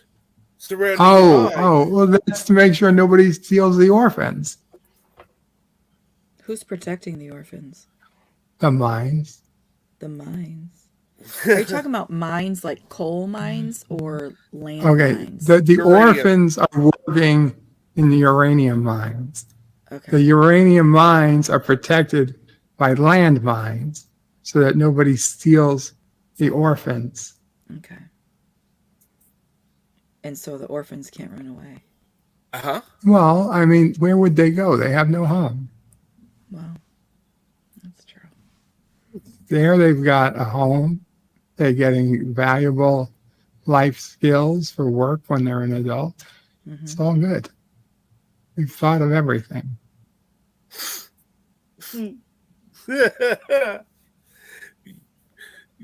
surrounding the mine. Well, that's to make sure nobody steals the orphans. Who's protecting the orphans? The mines. The mines. Are you talking about mines like coal mines or land mines? The Uranium. orphans are working in the uranium mines. Okay. The uranium mines are protected by land mines so that nobody steals the orphans. Okay. And so the orphans can't run away. Uh-huh. Well, I mean, where would they go? They have no home. Well, that's true. There they've got a home. They're getting valuable life skills for work when they're an adult. Mm-hmm. It's all good. We've thought of everything.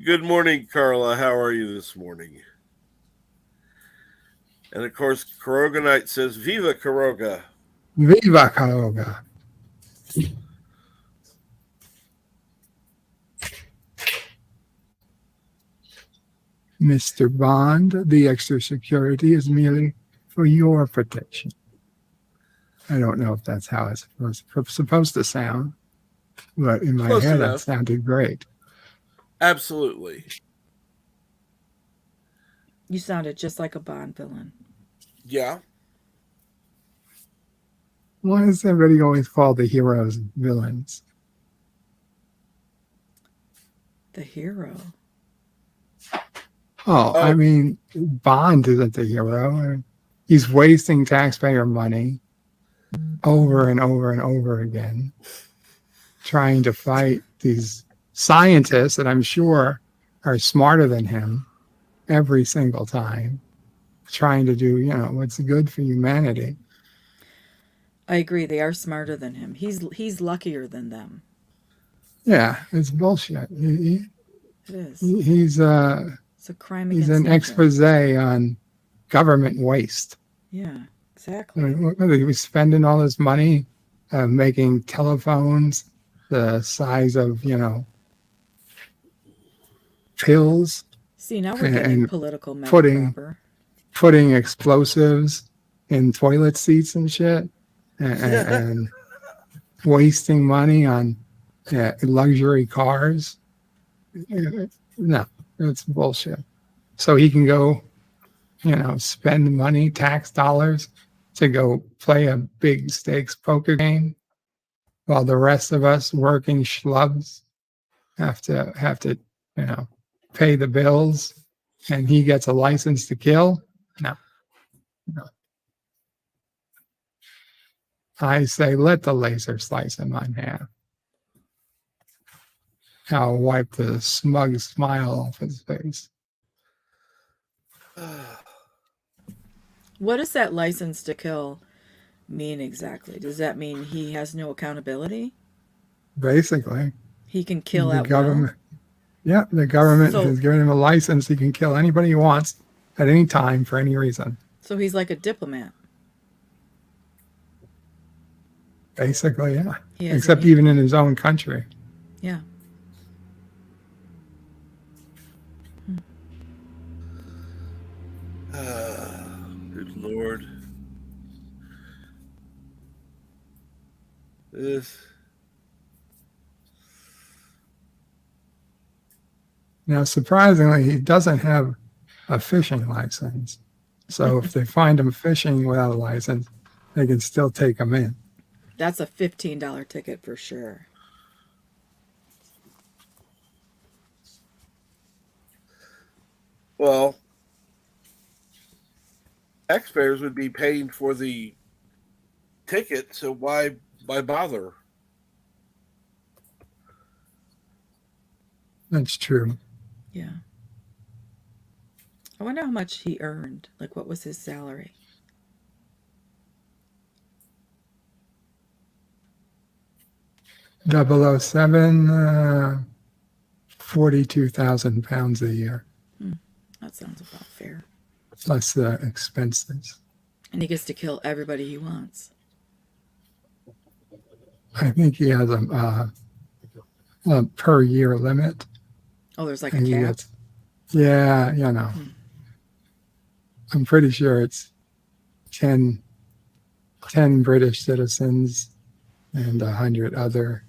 Good morning, Carla. How are you this morning? And of course, Karoga Knight says, Viva Karoga. Viva Karoga. Mr. Bond, the extra security is merely for your protection. I don't know if that's how it's supposed to sound, but in my Close head, enough. that sounded great. Absolutely. You sounded just like a Bond villain. Yeah. Why does everybody always call the heroes villains? The hero. Oh, I mean, Bond isn't the hero. He's wasting taxpayer money over and over and over again, trying to fight these scientists that I'm sure are smarter than him every single time, trying to do, what's good for humanity. I agree. They are smarter than him. He's luckier than them. Yeah, it's bullshit. It is. It's a crime he's against an nature. expose on government waste. Yeah, exactly. He was spending all this money making telephones the size of, pills. See, now we're getting and political proper. putting explosives in toilet seats and shit, and wasting money on luxury cars. No, it's bullshit. So he can go, spend money, tax dollars to go play a big stakes poker game, while the rest of us working schlubs have to, pay the bills, and he gets a license to kill. No. I say, let the laser slice him in half. I'll wipe the smug smile off his face. What does that license to kill mean exactly? Does that mean he has no accountability? Basically. He can kill the at government. will? Yeah, the government has given him a license. He can kill anybody he wants at any time for any reason. So he's like a diplomat. Basically, yeah. Except even in his own country. Yeah. Good Lord. Now, surprisingly, he doesn't have a fishing license. So if they find him fishing without a license, they can still take him in. That's a $15 ticket for sure. Well, taxpayers would be paying for the ticket, so why bother? That's true. Yeah. I wonder how much he earned. Like, what was his salary? £007, 42,000 pounds a year. That sounds about fair. Plus the expenses. And he gets to kill everybody he wants. I think he has a per year limit. Oh, there's like a cap? Yeah, I'm pretty sure it's 10 British citizens and 100 other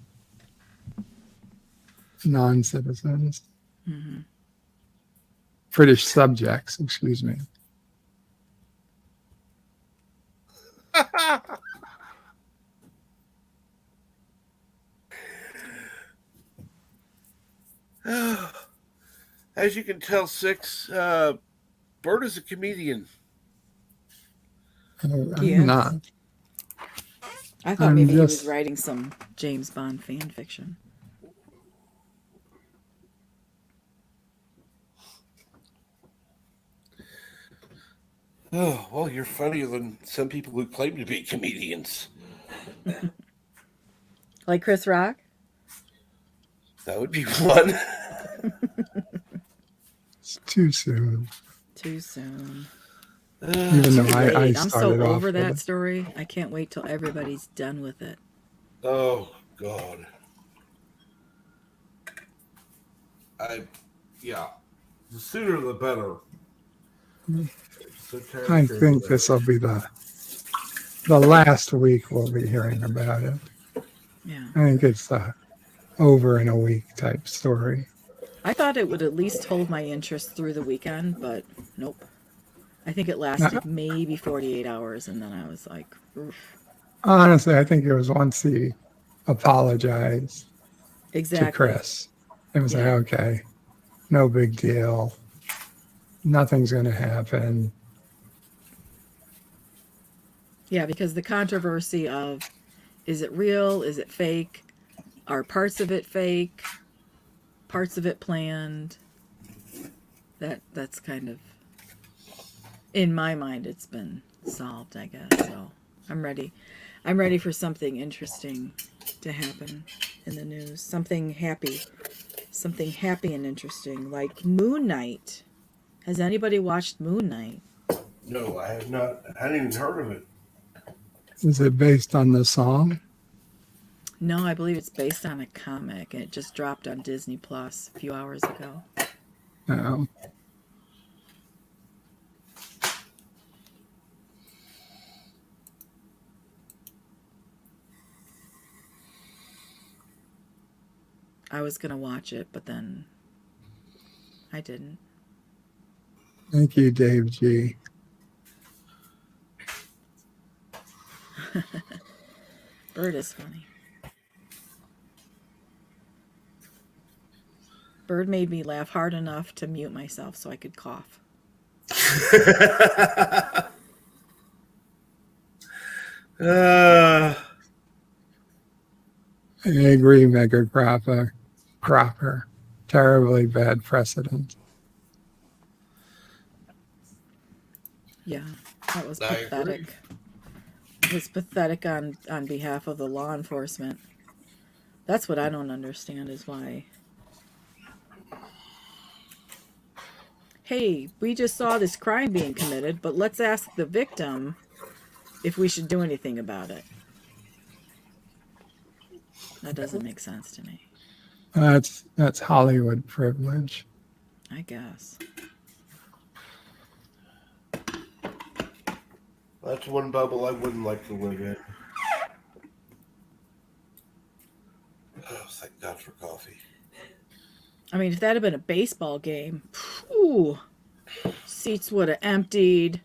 non-citizens. Mm-hmm. British subjects, excuse me. As you can tell, Bert is a comedian. I'm not. I thought maybe he was writing some James Bond fan fiction. Oh, well, you're funnier than some people who claim to be comedians. Like Chris Rock? That would be one. It's too soon. Too soon. Even Too though I late. I'm so started off over with that it. story. I can't wait till everybody's done with it. Oh, God. Yeah. The sooner the better. So tired I of hearing think about this it. will be the last week we'll be hearing about it. Yeah. I think it's over in a week type story. I thought it would at least hold my interest through the weekend, but nope. I think it Now, lasted maybe 48 hours, and then I was like, oof. honestly, I think it was once he apologized to Exactly. Chris. It was like, Yeah. okay, no big deal. Nothing's going to happen. Yeah, because the controversy of, is it real? Is it fake? Are parts of it fake? Parts of it planned? That's kind of, in my mind, it's been solved, I guess. So I'm ready. I'm ready for something interesting to happen in the news. Something happy. Something happy and interesting, like Moon Knight. Has anybody watched Moon Knight? No, I have not. I hadn't even heard of it. Is it based on the song? No, I believe it's based on a comic, and it just dropped on Disney Plus a few hours ago. No. I was gonna watch it, but then I didn't. Thank you, Dave G. Bird is funny. Bird made me laugh hard enough to mute myself so I could cough. uh, I agree, Mega Cropper. Terribly bad precedent. Yeah, that was I agree. pathetic. It was pathetic on behalf of the law enforcement. That's what I don't understand is why. Hey, we just saw this crime being committed, but let's ask the victim if we should do anything about it. That doesn't make sense to me. That's Hollywood privilege. I guess. That's one bubble I wouldn't like to live in. Oh, thank God for coffee. I mean, if that had been a baseball game, whew, seats would have emptied.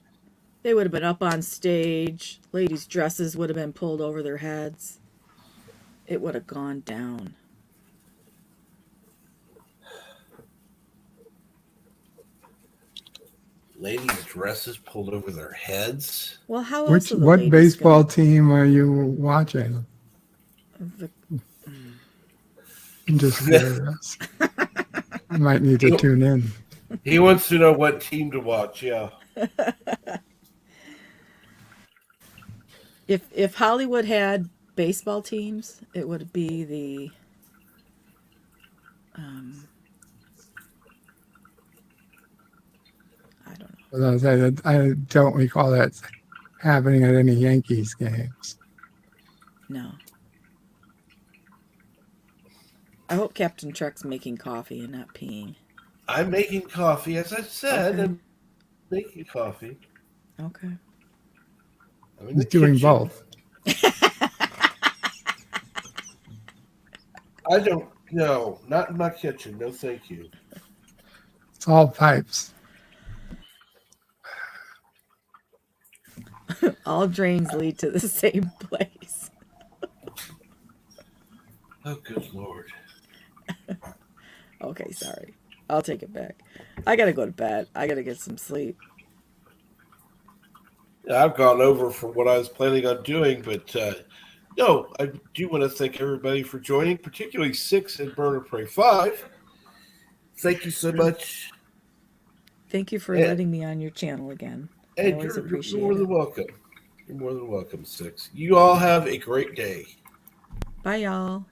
They would have been up on stage. Ladies' dresses would have been pulled over their heads. It would have gone down. Ladies' dresses pulled over their heads. Well, how else are the What ladies baseball gonna... team are you watching? The... I'm just curious. I might need to tune in. He wants to know what team to watch. Yeah. If Hollywood had baseball teams, it would be the I don't know. But I don't recall that happening at any Yankees games. No. I hope Captain Truck's making coffee and not peeing. I'm making coffee, as I said. Okay. I'm making coffee. Okay. I'm in He's the doing kitchen. both. I don't. No, not in my kitchen. No, thank you. It's all pipes. All drains lead to the same place. Oh, good Lord. Okay, sorry. I'll take it back. I gotta go to bed. I gotta get some sleep. Yeah, I've gone over from what I was planning on doing, but no, I do want to thank everybody for joining, particularly 6 and Burner Prey 5. Thank you so much. Thank you for Yeah. letting me on your channel again. I Hey, always you're appreciate more than it. welcome. You're more than welcome, Six. You all have a great day. Bye, y'all.